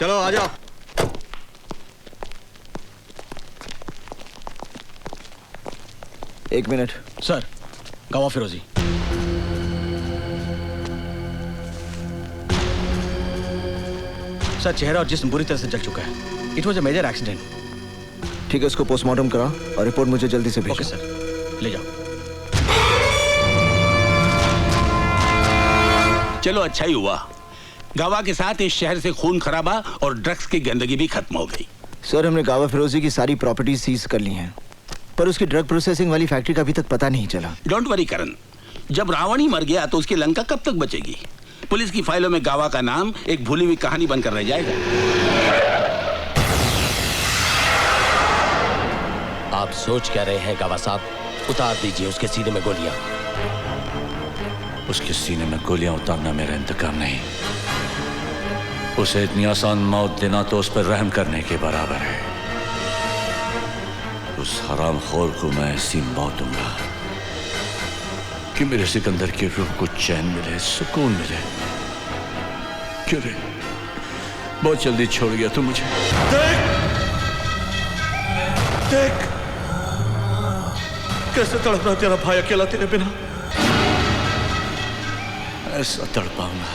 चलो आ जाओ। एक मिनट सर, गवाह फिरोजी। सर, चेहरा और जिस्म बुरी तरह से जल चुका है। It was a major accident. ठीक है, उसको पोस्टमार्टम करा और रिपोर्ट मुझे जल्दी से भेजो। ओके सर, ले जाओ। चलो अच्छा ही हुआ, गावा के साथ इस शहर से खून खराबा और ड्रग्स की गंदगी भी खत्म हो गई। सर, हमने गावा फिरोजी की सारी प्रॉपर्टी सीज कर ली हैं, पर उसकी ड्रग प्रोसेसिंग वाली फैक्ट्री का अभी तक पता नहीं चला। डोंट वरी करण, जब रावण ही मर गया तो उसकी लंका कब तक बचेगी? पुलिस की फाइलों में गावा का नाम एक भूली हुई कहानी बनकर रह जाएगा। आप सोच क्या रहे हैं गावा साहब? उतार दीजिए उसके सीने में गोलियां। उसके सीने में गोलियां उतारना मेरा इंतकाम नहीं, उसे इतनी आसान मौत देना तो उस पर रहम करने के बराबर है। उस हरामखोर को मैं ऐसी मौत दूंगा कि मेरे सिकंदर की रूह को चैन मिले, सुकून मिले। क्यों रे, बहुत जल्दी छोड़ गया तू मुझे। देख देख कैसे तड़प रहा तेरा भाई अकेला तेरे बिना। ऐसा तड़पाऊंगा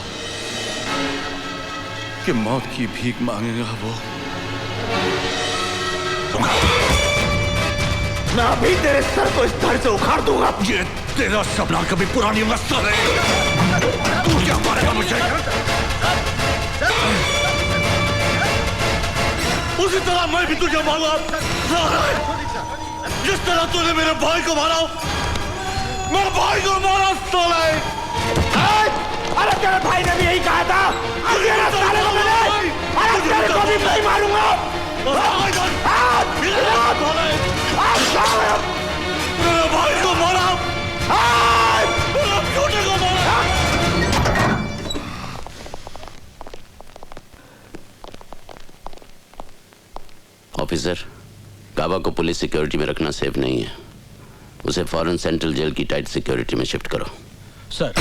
कि मौत की भीख मांगेगा वो। मैं अभी तेरे सर को इस धड़ से उखाड़ दूंगा। ये तेरा सपना कभी पूरा नहीं होगा साले। तू क्या मारेगा मुझे? उसी तरह मैं भी तुझे मारूंगा। जिस तरह तूने मेरे भाई को मारा, मेरे भाई को मारा साले। अरे तेरे भाई ने भी यही कहा था। तेरे साले को मैंने, अरे तेरे को भी नहीं मारूंगा। मेरे भाई को मारा, मेरे छोटे को मारा। ऑफिसर, गावा को पुलिस सिक्योरिटी में रखना सेफ नहीं है। उसे फौरन सेंट्रल जेल की टाइट सिक्योरिटी में शिफ्ट करो। सर,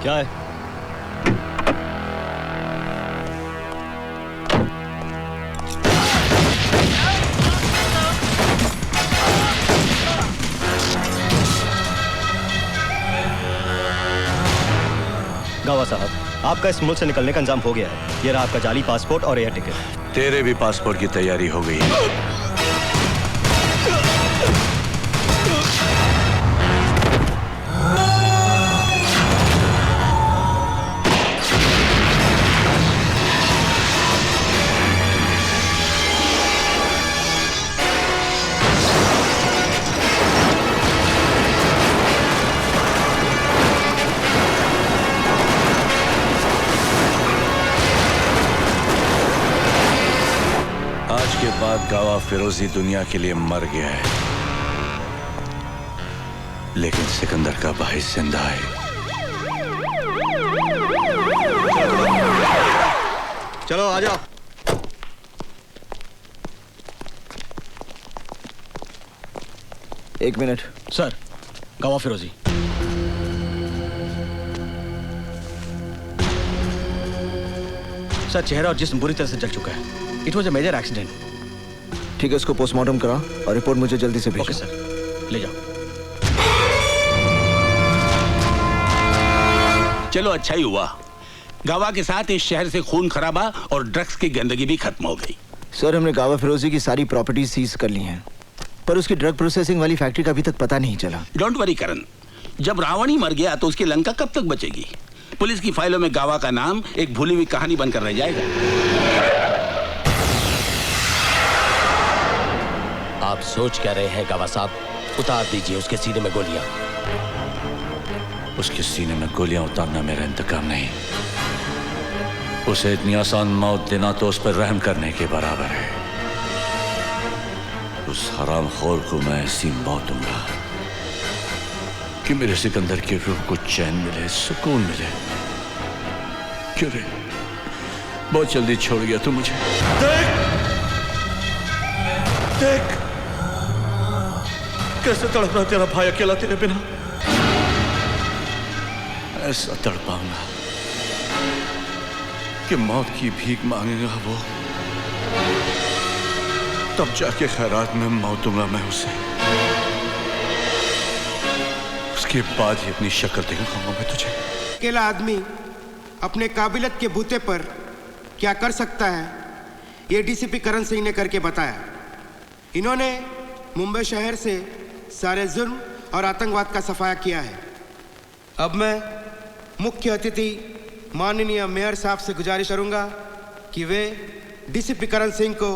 क्या है? गावा साहब, आपका इस मुल्क से निकलने का इंतजाम हो गया है। ये रहा आपका जाली पासपोर्ट और एयर टिकट। तेरे भी पासपोर्ट की तैयारी हो गई है। आज के बाद गावा फिरोजी दुनिया के लिए मर गया है, लेकिन सिकंदर का भाई जिंदा है। चलो आ जाओ। एक मिनट सर, गवाह फिरोजी। सर, चेहरा और जिस्म बुरी तरह से जल चुका है। It was a major accident. ठीक है, उसको पोस्टमार्टम करा और रिपोर्ट मुझे जल्दी से भेजो। ओके सर, ले जाओ। चलो अच्छा ही हुआ, गावा के साथ इस शहर से खून खराबा और ड्रग्स की गंदगी भी खत्म हो गई। सर, हमने गावा फिरोजी की सारी प्रॉपर्टी सीज कर ली हैं, पर उसकी ड्रग प्रोसेसिंग वाली फैक्ट्री का अभी तक पता नहीं चला। डोंट वरी करण, जब रावण ही मर गया तो उसकी लंका कब तक बचेगी? पुलिस की फाइलों में गावा का नाम एक भूली हुई कहानी बनकर रह जाएगा। आप सोच क्या रहे हैं गावा साहब? उतार दीजिए उसके सीने में गोलियां। उसके सीने में गोलियां उतारना मेरा इंतकाम नहीं, उसे इतनी आसान मौत देना तो उस पर रहम करने के बराबर है। उस हरामखोर को मैं ऐसी मौत दूंगा कि मेरे सिकंदर की रूह को चैन मिले, सुकून मिले। क्यों रे, बहुत जल्दी छोड़ गया तू मुझे। देख देख कैसे तड़प रहा तेरा भाई अकेला तेरे बिना। ऐसा तड़पाऊंगा कि मौत की भीख मांगेगा वो, तब जाके खैरात में मौत दूंगा मैं उसे। उसके बाद ही अपनी शक्ल दिखाऊंगा मैं तुझे। अकेला आदमी अपने काबिलियत के बूते पर क्या कर सकता है, ये डीसीपी करण सिंह ने करके बताया। इन्होंने मुंबई शहर से सारे जुर्म और आतंकवाद का सफाया किया है। अब मैं मुख्य अतिथि माननीय मेयर साहब से गुजारिश करूंगा कि वे डीसीपी करण सिंह को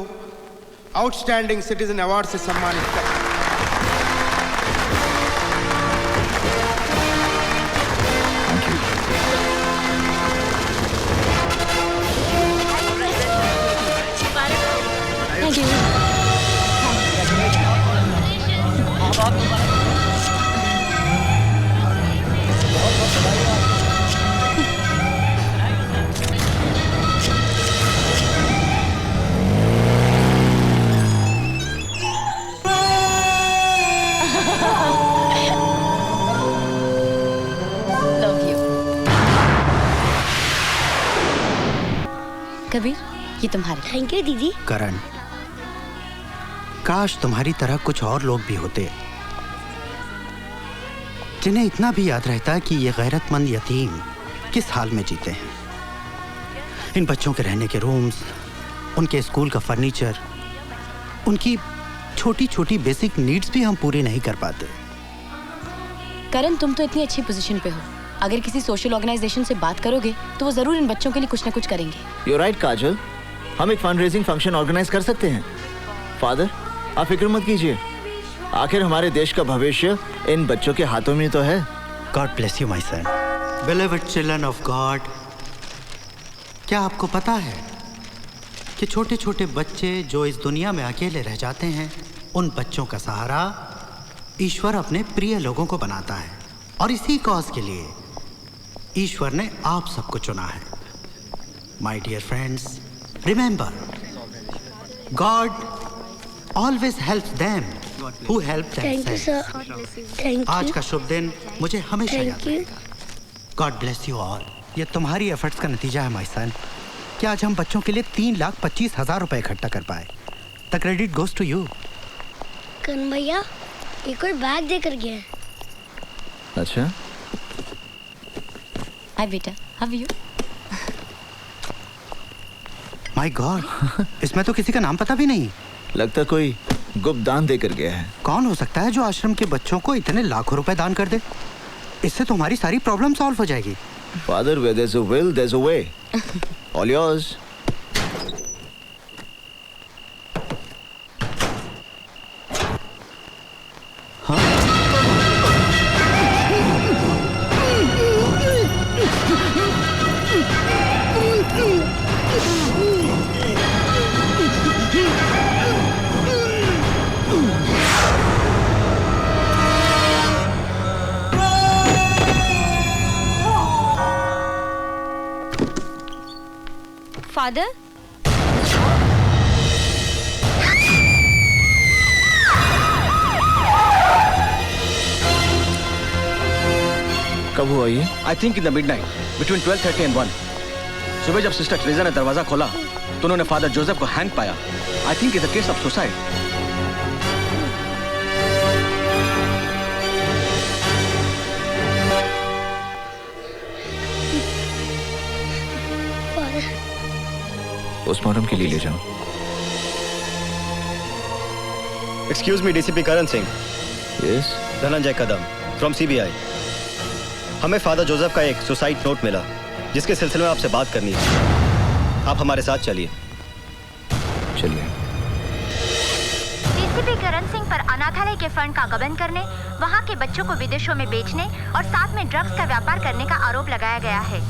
आउटस्टैंडिंग सिटीजन अवार्ड से सम्मानित करें। कबीर, ये तुम्हारे। थैंक यू दीदी। करण, काश तुम्हारी तरह कुछ और लोग भी होते जिन्हें इतना भी याद रहता कि ये गैरतमंद यतीम किस हाल में जीते हैं। इन बच्चों के रहने के रूम्स, उनके स्कूल का फर्नीचर, उनकी छोटी छोटी बेसिक नीड्स भी हम पूरी नहीं कर पाते। करण, तुम तो इतनी अच्छी पोजीशन पे हो, अगर किसी सोशल ऑर्गेनाइजेशन से बात करोगे तो वो जरूर इन बच्चों के लिए कुछ ना कुछ करेंगे। You're right, काजल, हम एक फंड रेजिंग फंक्शन ऑर्गेनाइज कर सकते हैं। फादर, आप फिक्र मत कीजिए, आखिर हमारे देश का भविष्य इन बच्चों के हाथों में तो है। God bless you, my son. Beloved children of God. क्या आपको पता है कि छोटे छोटे बच्चे जो इस दुनिया में अकेले रह जाते हैं, उन बच्चों का सहारा ईश्वर अपने प्रिय लोगों को बनाता है, और इसी कॉज के लिए ईश्वर ने आप सबको चुना है। My dear friends, remember, God always helps them who help themselves. आज का शुभ दिन मुझे हमेशा याद रहेगा। God bless you all. ये तुम्हारी एफर्ट्स का नतीजा है माय सन कि आज हम बच्चों के लिए 3,25,000 रुपए इकट्ठा कर पाए। The credit goes to you. Karan भैया, एक और बैग देकर गया है। अच्छा, हाय बेटा, how are you? My God, इसमें तो किसी का नाम पता भी नहीं। लगता कोई गुप्त दान देकर गया है। कौन हो सकता है जो आश्रम के बच्चों को इतने लाखों रुपए दान कर दे? इससे तो हमारी सारी प्रॉब्लम सॉल्व हो जाएगी। Father, where there's a will, there's a way. All yours. Father, कब हुआ ये? I think in the midnight between 12:30 and 1। सुबह जब सिस्टर ट्रेजा ने दरवाजा खोला तो उन्होंने फादर जोसेफ को हैंग पाया। I think it's a case of suicide. Postmortem के लिए ले जाओ। Excuse me, DCP Karan Singh. Yes. Dhananjay Kadam from CBI. हमें फादर जोसेफ का एक सुसाइड नोट मिला जिसके सिलसिले में आपसे बात करनी है। आप हमारे साथ चलिए। चलिए। डीसीपी करण सिंह पर अनाथालय के फंड का गबन करने, वहां के बच्चों को विदेशों में बेचने और साथ में ड्रग्स का व्यापार करने का आरोप लगाया गया है।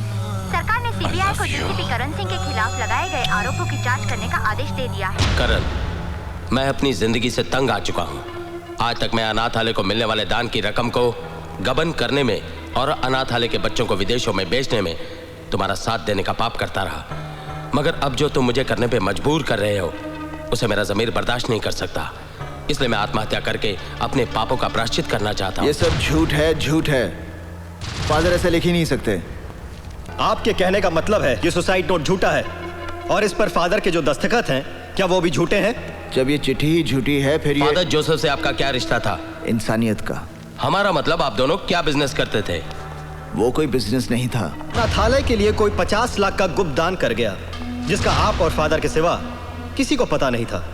सरकार ने सीबीआई को डीसीपी करण सिंह के खिलाफ लगाए गए आरोपों की जांच करने का आदेश दे दिया है। करण, मैं अपनी जिंदगी से तंग आ चुका हूँ। आज तक मैं अनाथालय को मिलने वाले दान की रकम को गबन करने में और अनाथालय के बच्चों को विदेशों में बेचने में तुम्हारा साथ देने का पाप करता रहा, मगर अब जो तुम मुझे करने पे मजबूर कर रहे हो उसे मेरा ज़मीर बर्दाश्त नहीं कर सकता। इसलिए मैं आत्महत्या करके अपने पापों का प्रायश्चित करना चाहता हूँ। ये सब झूठ है, झूठ है। फादर ऐसा लिख ही नहीं सकते। आपके कहने का मतलब है ये सुसाइड नोट झूठा है और इस पर फादर के जो दस्तखत हैं क्या वो भी झूठे हैं? जब ये चिट्ठी ही झूठी है फिर ये... फादर जोसेफ से आपका क्या रिश्ता था? इंसानियत का। हमारा मतलब आप दोनों क्या बिजनेस करते थे? वो कोई बिजनेस नहीं था। अनाथालय के लिए कोई 50 लाख का गुप्त दान कर गया जिसका आप और फादर के सिवा किसी को पता नहीं था।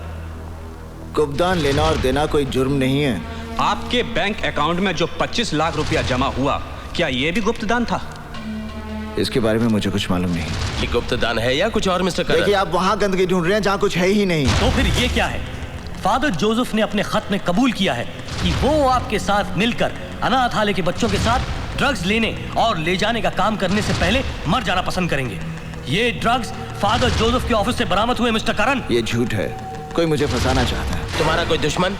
गुप्त दान लेना और देना कोई जुर्म नहीं है। आपके बैंक अकाउंट में जो 25 लाख रुपया जमा हुआ, क्या ये भी गुप्त दान था? इसके बारे में मुझे कुछ मालूम नहीं। ये गुप्त दान है या कुछ और मिस्टर करण? देखिए, आप वहाँ गंदगी ढूंढ रहे हैं जहाँ कुछ है ही नहीं। तो फिर ये क्या है? फादर जोसेफ ने अपने खत में कबूल किया है कि वो आपके साथ मिलकर अनाथालय के बच्चों के साथ ड्रग्स लेने और ले जाने का काम करने से पहले मर जाना पसंद करेंगे। ये ड्रग्स फादर जोसेफ के ऑफिस से बरामद हुए मिस्टर करण। ये झूठ है। कोई मुझे फंसाना चाहता है। तुम्हारा कोई दुश्मन?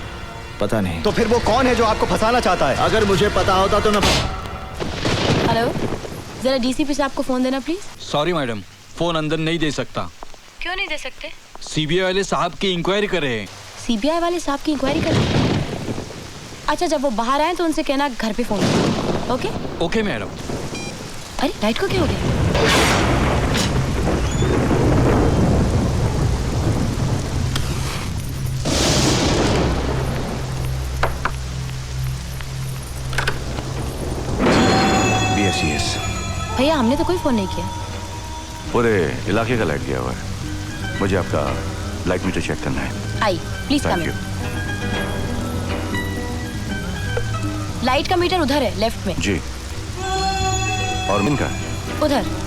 पता नहीं। तो फिर वो कौन है जो आपको फंसाना चाहता है? अगर मुझे पता होता तो मैं... हेलो, जरा डीसीपी साहब को फोन देना प्लीज। सॉरी मैडम, फोन अंदर नहीं दे सकता। क्यों नहीं दे सकते? सीबीआई वाले साहब की इंक्वायरी कर रहे हैं। सीबीआई वाले साहब की इंक्वायरी कर रहे हैं? अच्छा, जब वो बाहर आए तो उनसे कहना घर पे फोन करो। ओके? Okay madam. अरे लाइट को क्या हो गया? भैया, हमने तो कोई फोन नहीं किया। पूरे इलाके का लाइट गया हुआ है। मुझे आपका लाइट मीटर चेक करना है। आई प्लीज कम इन। लाइट का मीटर उधर है, लेफ्ट में। जी। और इनका? उधर।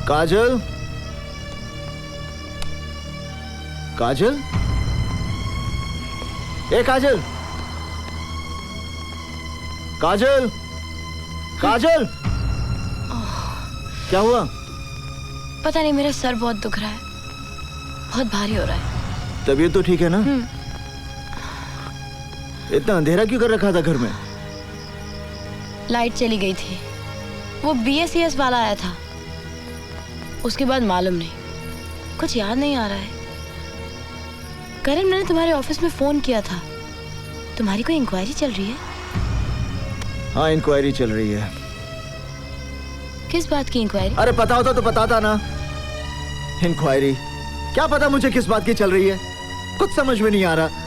काजल, काजल, ए काजल, काजल, काजल, क्या हुआ? पता नहीं, मेरा सर बहुत दुख रहा है, बहुत भारी हो रहा है। तबीयत तो ठीक है ना? इतना अंधेरा क्यों कर रखा था घर में? लाइट चली गई थी। वो BSES वाला आया था, उसके बाद मालूम नहीं, कुछ याद नहीं आ रहा है। करण, मैंने तुम्हारे ऑफिस में फोन किया था। तुम्हारी कोई इंक्वायरी चल रही है? हाँ, इंक्वायरी चल रही है। किस बात की इंक्वायरी? अरे पता होता तो बताता ना। इंक्वायरी? क्या पता मुझे किस बात की चल रही है, कुछ समझ में नहीं आ रहा।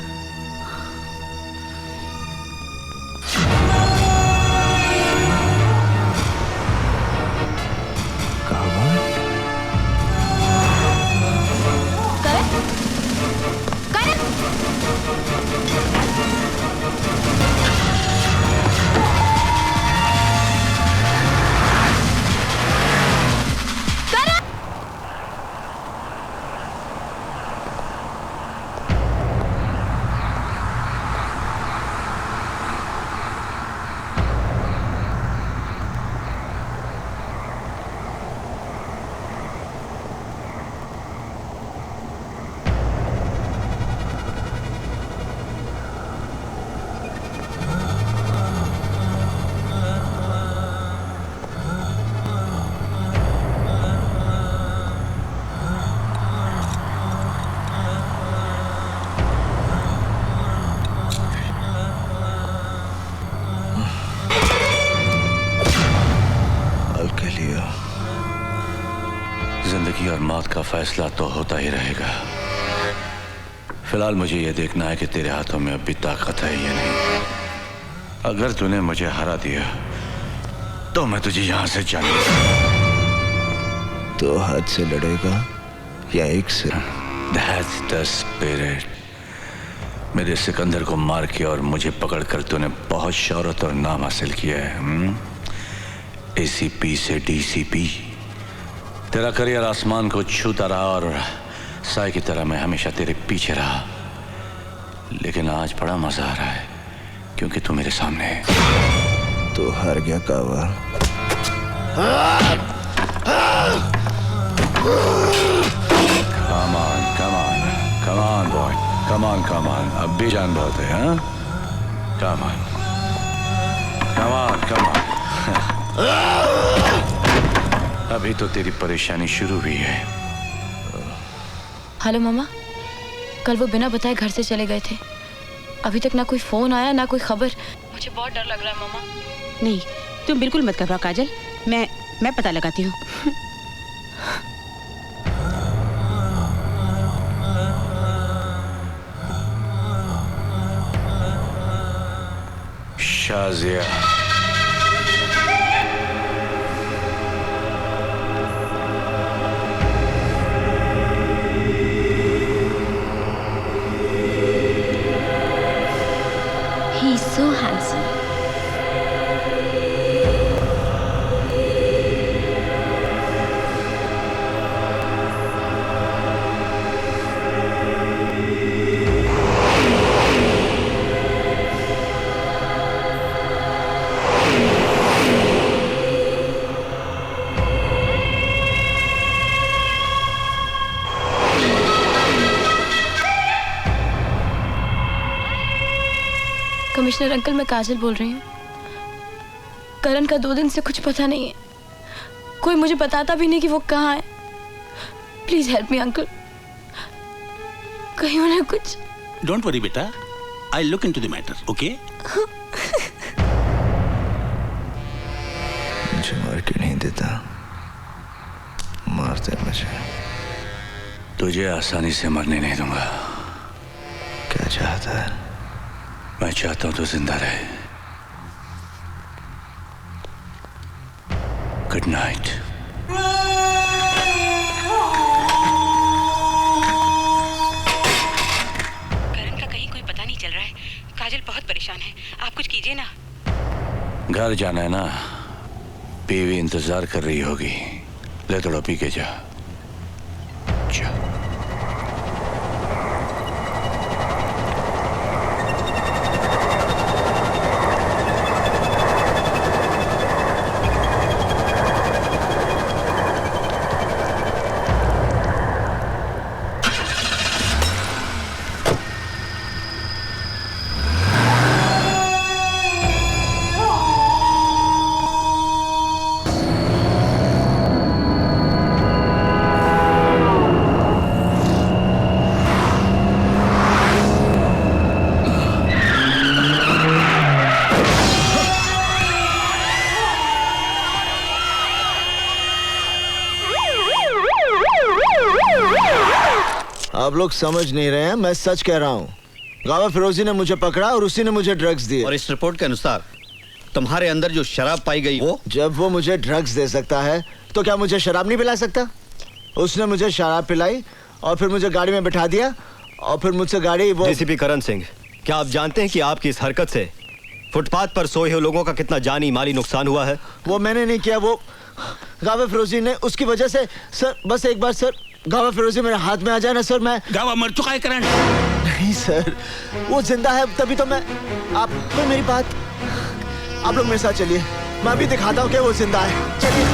फैसला तो होता ही रहेगा। फिलहाल मुझे यह देखना है कि तेरे हाथों में अब भी ताकत है या नहीं। अगर तूने मुझे हरा दिया तो मैं तुझे यहां से जाने तो हाथ से लड़ेगा या एक से? That's the spirit। मेरे सिकंदर को मार के और मुझे पकड़कर तूने बहुत शौहरत और नाम हासिल किया है। ACP से DCP। तेरा करियर आसमान को छूता रहा और साए की तरह मैं हमेशा तेरे पीछे रहा। लेकिन आज बड़ा मजा आ रहा है क्योंकि तू मेरे सामने है। तो हार गया कावा। Come on, come on, come on boy, come on, come on। अब भी जान बहुत है, हाँ? Come on, come on, come on। अभी तो तेरी परेशानी शुरू हुई है। हेलो मामा, कल वो बिना बताए घर से चले गए थे। अभी तक ना कोई फोन आया ना कोई खबर। मुझे बहुत डर लग रहा है मामा। नहीं, तुम बिल्कुल मत घबराओ काजल, मैं पता लगाती हूँ। Shazia, He's so handsome। Commissioner uncle, मैं काजल बोल रही हूँ। करण का 2 दिन से कुछ पता नहीं है। कोई मुझे बताता भी नहीं कि वो कहाँ है। Please help me uncle. कहीं उन्हें कुछ। डोंट वरी बेटा, I look into the matter, okay? मुझे मार क्यों नहीं देता? मारते मुझे। तुझे आसानी से मरने नहीं दूंगा। क्या चाहता है? मैं चाहता हूं तू जिंदा रहे। Good night. करण का कहीं कोई पता नहीं चल रहा है। काजल बहुत परेशान है, आप कुछ कीजिए ना। घर जाना है ना? बीवी इंतजार कर रही होगी। ले थोड़ा पी के जा। आप लोग समझ नहीं रहे हैं, मैं सच कह रहा हूँ। गावा फिरोजी ने मुझे पकड़ा और उसी ने मुझे ड्रग्स दिए। और इस रिपोर्ट के अनुसार तुम्हारे अंदर जो शराब पाई गई वो? जब वो मुझे ड्रग्स दे सकता है तो क्या मुझे शराब नहीं पिला सकता? उसने मुझे शराब पिलाई और फिर मुझे गाड़ी में बिठा दिया और फिर मुझसे गाड़ी वो। डीसीपी करण सिंह, क्या आप जानते हैं कि आपकी इस हरकत से फुटपाथ पर सोए हुए लोगों का कितना जानी माली नुकसान हुआ है? वो मैंने नहीं किया, वो गावा फिरोजी ने। उसकी वजह से सर, बस एक बार सर, गावा फिरोजी मेरे हाथ में आ जाए ना सर, मैं। गावा मर चुका है करण। नहीं सर, वो जिंदा है, तभी तो मैं। आप कोई मेरी बात, आप लोग मेरे साथ चलिए, मैं अभी दिखाता हूँ कि वो जिंदा है। चलिए।